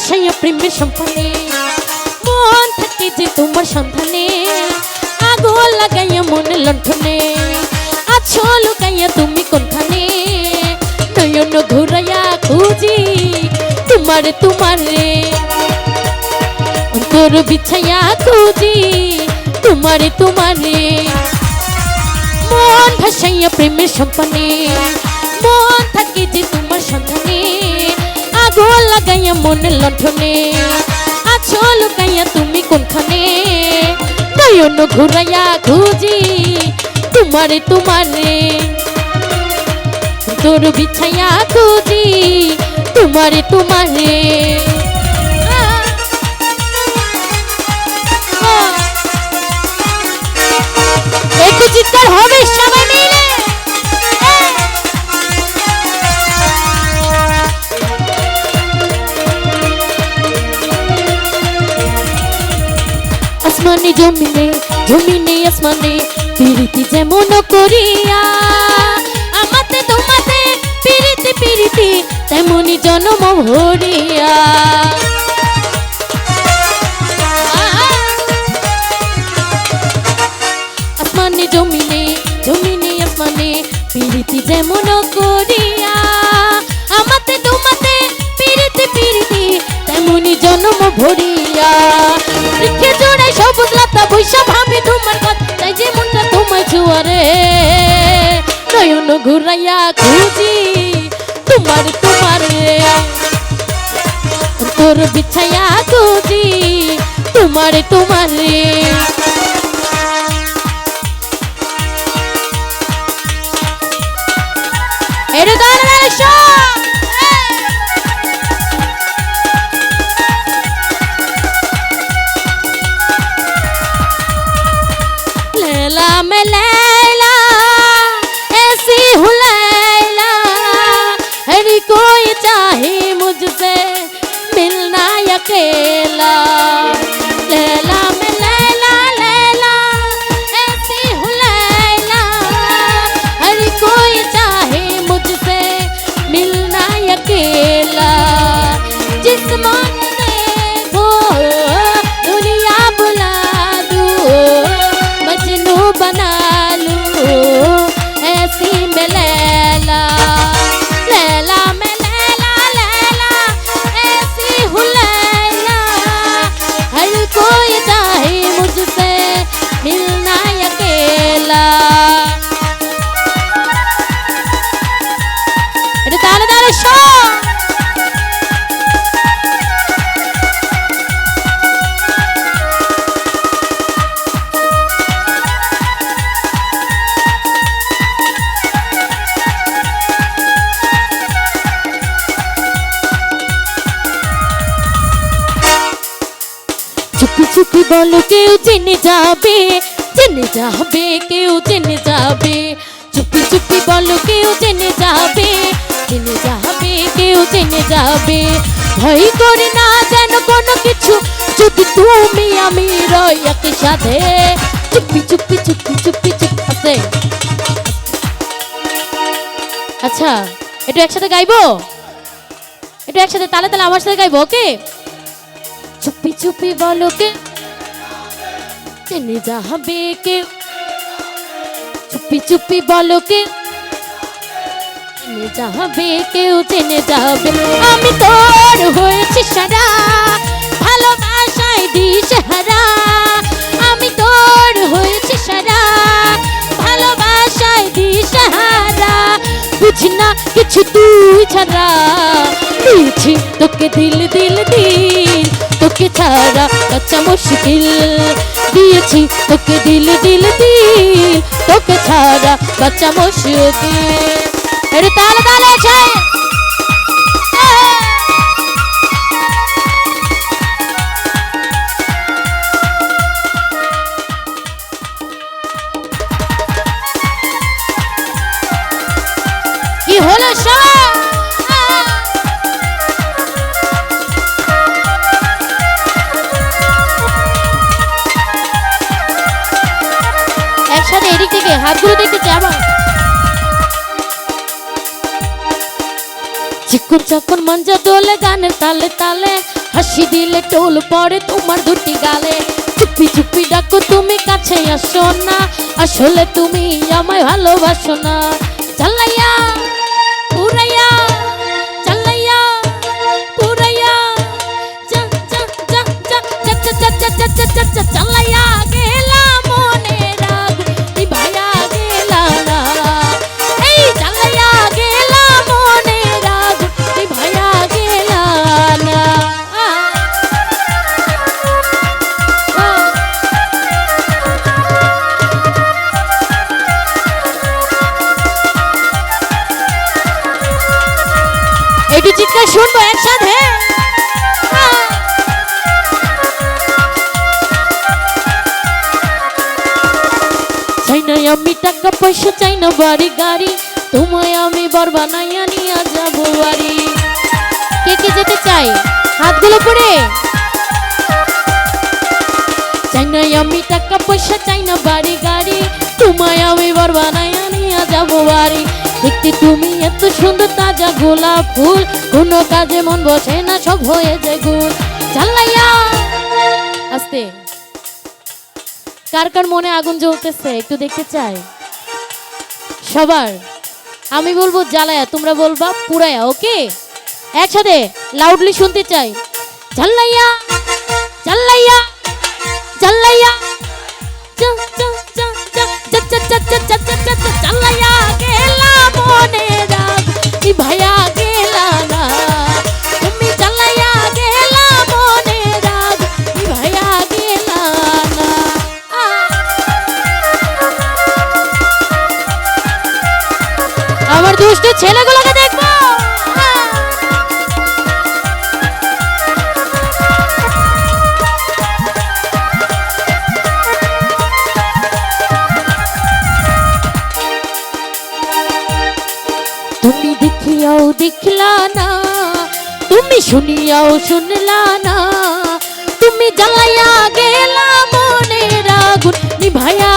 ভাসাইয়া প্রেমের সম্পানে মন থাকে যে তোমার সন্ধানে আগুন লাগাইয়া মনে লণ্ঠনে আছো লুকাইয়া তুমি কোনখানে নয়ন ঘুরাইয়া খুঁজি তোমারে তোমারে অন্তর বিছাইয়া খুঁজি তোমারে তোমারে মন ভাসাইয়া প্রেমের সম্পানে মন থাকে যে তোমার সন্ধানে আগুন লাগাইয়া মনে লণ্ঠনে আছো লুকাইয়া তুমি কোনখানে নয়ন ঘুরাইয়া খুঁজি তোমারে তোমারে তোর বিছাইয়া খুঁজি তোমারে তোমারে একটু চিৎকার হবে সবাই মিলে আসমানে জমিনে জমিনে আসমানে পিরিতি যেমন করিয়া আমাতে তোমাতে পিরিতি পিরিতি তেমনি জন্ম ভরিয়া আসমানে জমিনে জমিনে আসমানে পিরিতি যেমন করিয়া আমাতে তোমাতে পিরিতি পিরিতি তেমনি জন্ম ভরিয়া বৃক্ষে জোড়ায় সবুজ লতা বৈশা ভাবে তোমার কথা তাই যে মনটা তোমায় ছুয়ারে নয়ন ঘুরাইয়া খুঁজি তোমার তোমারে তোর বিছাইয়া খুঁজি তোমারে তোমারে এটা দাঁড়ালে लैला मैं लैला ऐसी हूँ लैला हर कोई चाहे मुझसे मिलना अकेला लैला मैं लैला लैला ऐसी हूँ लैला हर कोई चाहे मुझसे मिलना अकेला जिस मन देखो दुनिया बुला बना लूं ऐसी में लैला लैला में लैला लैला ऐसी हूँ लैला हर कोई चाहे मुझसे मिलना अकेला अरे ताले ताले शो চুপি চুপি বলো কেউ জেনে যাবে কেউ জেনে যাবে চুপি চুপি বলো কেউ জেনে যাবে কেউ জেনে যাবে ভয় করে না যেন কোনো কিছু যদি তুমি আমি রই একসাথে চুপি চুপি চুপি চুপি চুপি আছে আচ্ছা একটু একসাথে গাইবো একটু একসাথে তালে তালে আমার সাথে গাইবো ওকে চুপি চুপি বলো কে জেনে যাবে কেউ চুপি চুপি বলো কে জেনে যাবে কেউ জেনে যাবে আমি তোর হয়েছি সারা ভালোবাসায় দিশেহারা আমি তোর হয়েছি সারা ভালোবাসায় দিশেহারা বুঝি না কিছু তুই ছাড়া দিয়েছি তোকে দিল দিল দিল তোকে ছাড়া কাচ্চা মুশকিল দিয়েছি তোকে দিল দিল দিল তোকে ছাড়া কাচ্চা মুশকিল আরে তালে তালে চাই কি হলো সব একসাথে এদিক থেকে হাতগুলো দেখতে যাবা চিকুন চাকুন মঞ্জা দোলে গানের তালে তালে হাসি দিলে টোল পড়ে তোমার দুটি গালে, চুপি চুপি ডাকো তুমি কাছে আসো না, আসলে তুমি আমায় ভালোবাসো না। চালাইয়া পুরাইয়া চালাইয়া পুরাইয়া চা চা চা চা চা চা চা চা চা চা চা চালাইয়া গেলা মনের আগুন নিভাইয়া গেলা না, এই চালাইয়া গেলা মনের আগুন নিভাইয়া গেলা না। একটু চিৎকার শুনবো একসাথে। চাই না আমি টাকা পয়সা, চাই না বাড়ি গাড়ি, তোমায় আমি বর বানাইয়া নিয়ে যাবো বাড়ি। কে কে যেতে চাই হাতগুলো পড়ে। চাই না আমি টাকা পয়সা, চাই না বাড়ি গাড়ি, তোমায় আমি বর বানাইয়া নিয়ে যাবো বাড়ি। দেখতে তুমি এত সুন্দর তাজা গোলাপ ফুল, কোনো কাজে মন বসে না সব হয়ে যায় গুল। চালাইয়া আস্তে, কার কার মনে আগুন জ্বলতেছে একটু দেখতে চাই সবার। আমি বলবো জ্বালায়া, তোমরা বলবা পুরায়া। ওকে, একসাথে লাউডলি শুনতে চাই। চালাইয়া চালাইয়া চালাইয়া চালাইয়া গেলা মনের আগুন নিভাইয়া গেলা না, তুমি চালাইয়া গেলা মনের আগুন নিভাইয়া গেলা না। আমার দুষ্ট ছেলেগুলোকে দেখবো। তুমি দেখিয়াও দেখলা না, তুমি শুনিয়াও শুনলা না, তুমি জ্বালাইয়া গেলা মনের আগুন নিভাইয়া